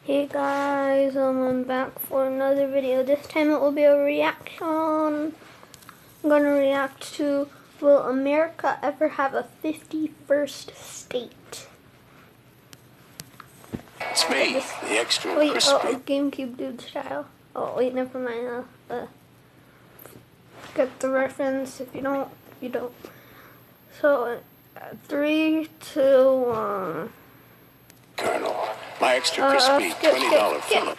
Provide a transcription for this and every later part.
Hey guys, I'm back for another video. This time it will be a reaction. I'm gonna react to, will America ever have a 51st state? It's me, the extra wait, crispy. Oh, GameCube dude style. Oh wait, never mind. Get the reference. If you don't, you don't. So, 3, 2, 1. Colonel, my extra crispy $20 Philip.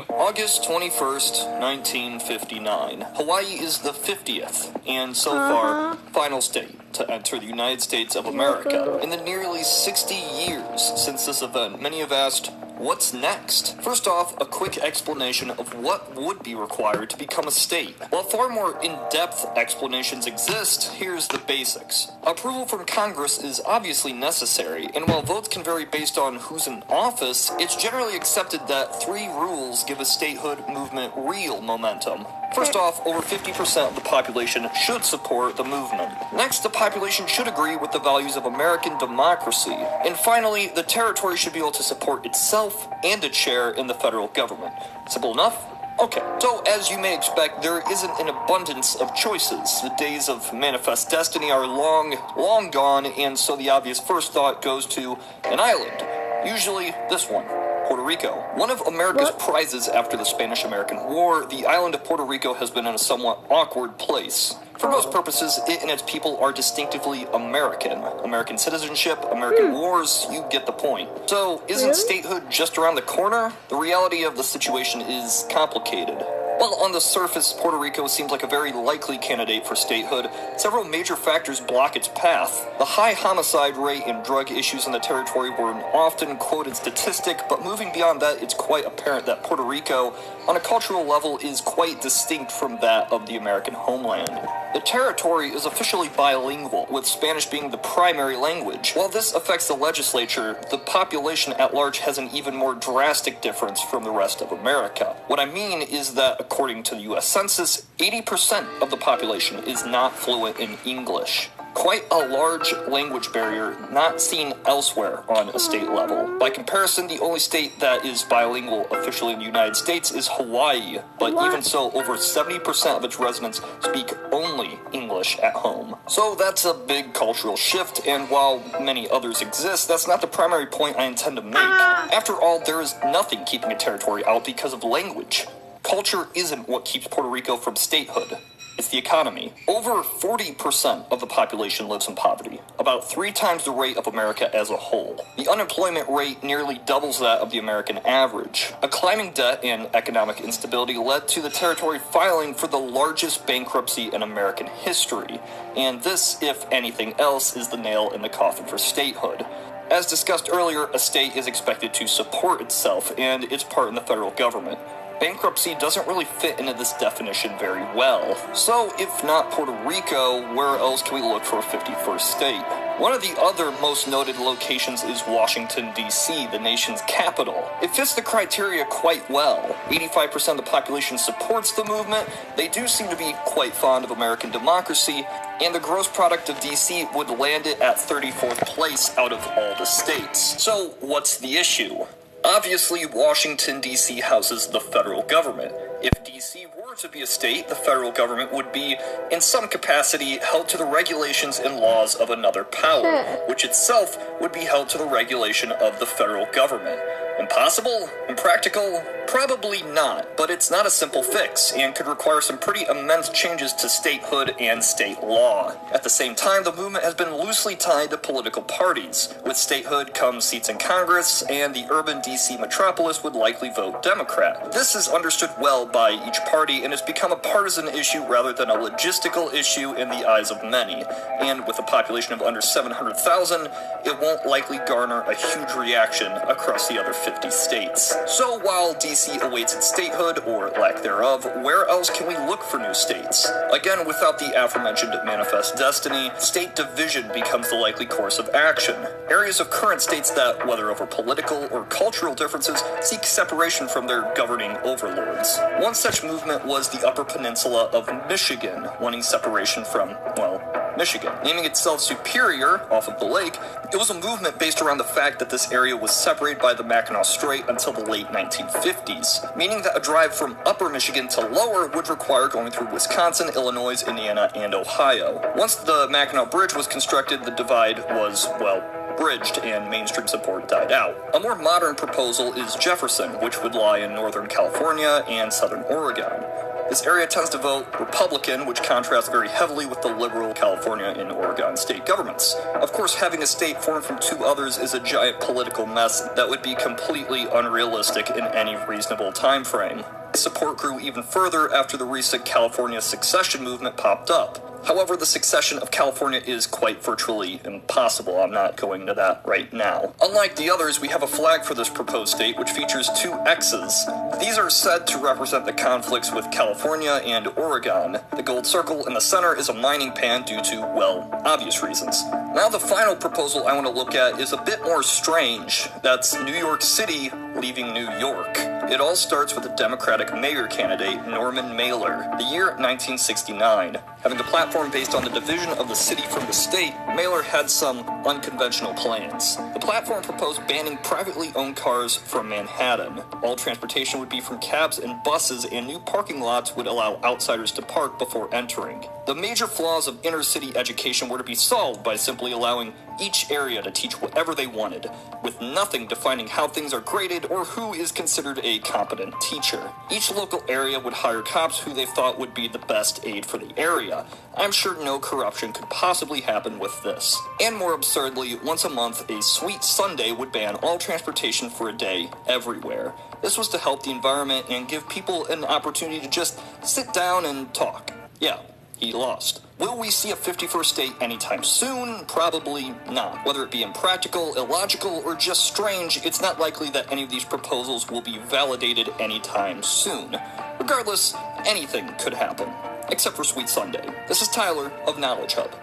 August 21st, 1959. Hawaii is the 50th and so far final state to enter the United States of America. In the nearly 60 years since this event, many have asked, what's next? First off, a quick explanation of what would be required to become a state. While far more in-depth explanations exist, here's the basics. Approval from Congress is obviously necessary, and while votes can vary based on who's in office, it's generally accepted that 3 rules give a statehood movement real momentum. First off, over 50% of the population should support the movement. Next, the population should agree with the values of American democracy. And finally, the territory should be able to support itself and its share in the federal government. Simple enough? Okay, so as you may expect, there isn't an abundance of choices. The days of manifest destiny are long gone, and so the obvious first thought goes to an island. Usually this one. Puerto Rico. One of America's prizes after the Spanish-American War, the island of Puerto Rico has been in a somewhat awkward place. For most purposes, it and its people are distinctively American. American citizenship, American wars, you get the point. So, isn't statehood just around the corner? The reality of the situation is complicated. While on the surface, Puerto Rico seems like a very likely candidate for statehood, several major factors block its path. The high homicide rate and drug issues in the territory were an often quoted statistic, but moving beyond that, it's quite apparent that Puerto Rico, on a cultural level, is quite distinct from that of the American homeland. The territory is officially bilingual, with Spanish being the primary language. While this affects the legislature, the population at large has an even more drastic difference from the rest of America. What I mean is that, according to the U.S. Census, 80% of the population is not fluent in English. Quite a large language barrier not seen elsewhere on a state level. By comparison, the only state that is bilingual officially in the United States is Hawaii, but even so, over 70% of its residents speak only English at home. So that's a big cultural shift, and while many others exist, that's not the primary point I intend to make. After all, there is nothing keeping a territory out because of language. Culture isn't what keeps Puerto Rico from statehood. It's the economy. Over 40% of the population lives in poverty, about 3 times the rate of America as a whole. The unemployment rate nearly doubles that of the American average. A climbing debt and economic instability led to the territory filing for the largest bankruptcy in American history, and this, if anything else, is the nail in the coffin for statehood. As discussed earlier, a state is expected to support itself and its part in the federal government. Bankruptcy doesn't really fit into this definition very well. So, if not Puerto Rico, where else can we look for a 51st state? One of the other most noted locations is Washington, D.C., the nation's capital. It fits the criteria quite well. 85% of the population supports the movement, they do seem to be quite fond of American democracy, and the gross product of D.C. would land it at 34th place out of all the states. So, what's the issue? Obviously, Washington, D.C. houses the federal government. If D.C. were to be a state, the federal government would be, in some capacity, held to the regulations and laws of another power, which itself would be held to the regulation of the federal government. Impossible? Impractical? Probably not, but it's not a simple fix, and could require some pretty immense changes to statehood and state law. At the same time, the movement has been loosely tied to political parties. With statehood comes seats in Congress, and the urban D.C. metropolis would likely vote Democrat. This is understood well by each party, and has become a partisan issue rather than a logistical issue in the eyes of many. And with a population of under 700,000, it won't likely garner a huge reaction across the other 50 states. So while D.C. awaits its statehood, or lack thereof, where else can we look for new states? Again, without the aforementioned manifest destiny, state division becomes the likely course of action. Areas of current states that, whether over political or cultural differences, seek separation from their governing overlords. One such movement was the Upper Peninsula of Michigan, wanting separation from, well, Michigan. Naming itself Superior, off of the lake, it was a movement based around the fact that this area was separated by the Mackinac Strait until the late 1950s, meaning that a drive from upper Michigan to lower would require going through Wisconsin, Illinois, Indiana, and Ohio. Once the Mackinac Bridge was constructed, the divide was, well, bridged and mainstream support died out. A more modern proposal is Jefferson, which would lie in Northern California and Southern Oregon. This area tends to vote Republican, which contrasts very heavily with the liberal California and Oregon state governments. Of course, having a state formed from two others is a giant political mess that would be completely unrealistic in any reasonable time frame. Support grew even further after the recent California secession movement popped up. However, the succession of California is quite virtually impossible. I'm not going into that right now. Unlike the others, we have a flag for this proposed state which features two X's. These are said to represent the conflicts with California and Oregon. The gold circle in the center is a mining pan due to, well, obvious reasons. Now the final proposal I want to look at is a bit more strange. That's New York City leaving New York. It all starts with a Democratic mayor candidate, Norman Mailer, the year 1969. Having a platform based on the division of the city from the state, Mailer had some unconventional plans. The platform proposed banning privately owned cars from Manhattan. All transportation would be from cabs and buses, and new parking lots would allow outsiders to park before entering. The major flaws of inner-city education were to be solved by simply allowing each area to teach whatever they wanted, with nothing defining how things are graded or who is considered a competent teacher. Each local area would hire cops who they thought would be the best aid for the area. I'm sure no corruption could possibly happen with this. And more absurdly, once a month, a sweet Sunday would ban all transportation for a day, everywhere. This was to help the environment and give people an opportunity to just sit down and talk. Yeah, he lost. Will we see a 51st state anytime soon? Probably not. Whether it be impractical, illogical, or just strange, it's not likely that any of these proposals will be validated anytime soon. Regardless, anything could happen. Except for Sweet Sunday. This is Tyler of Knowledge Hub.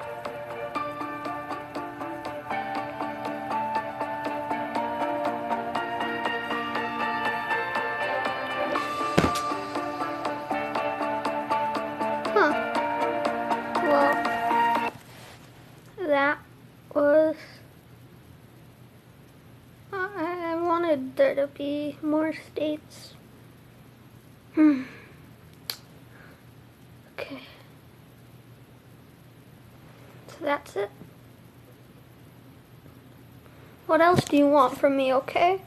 That was... I wanted there to be more states. Okay. So that's it. What else do you want from me, okay?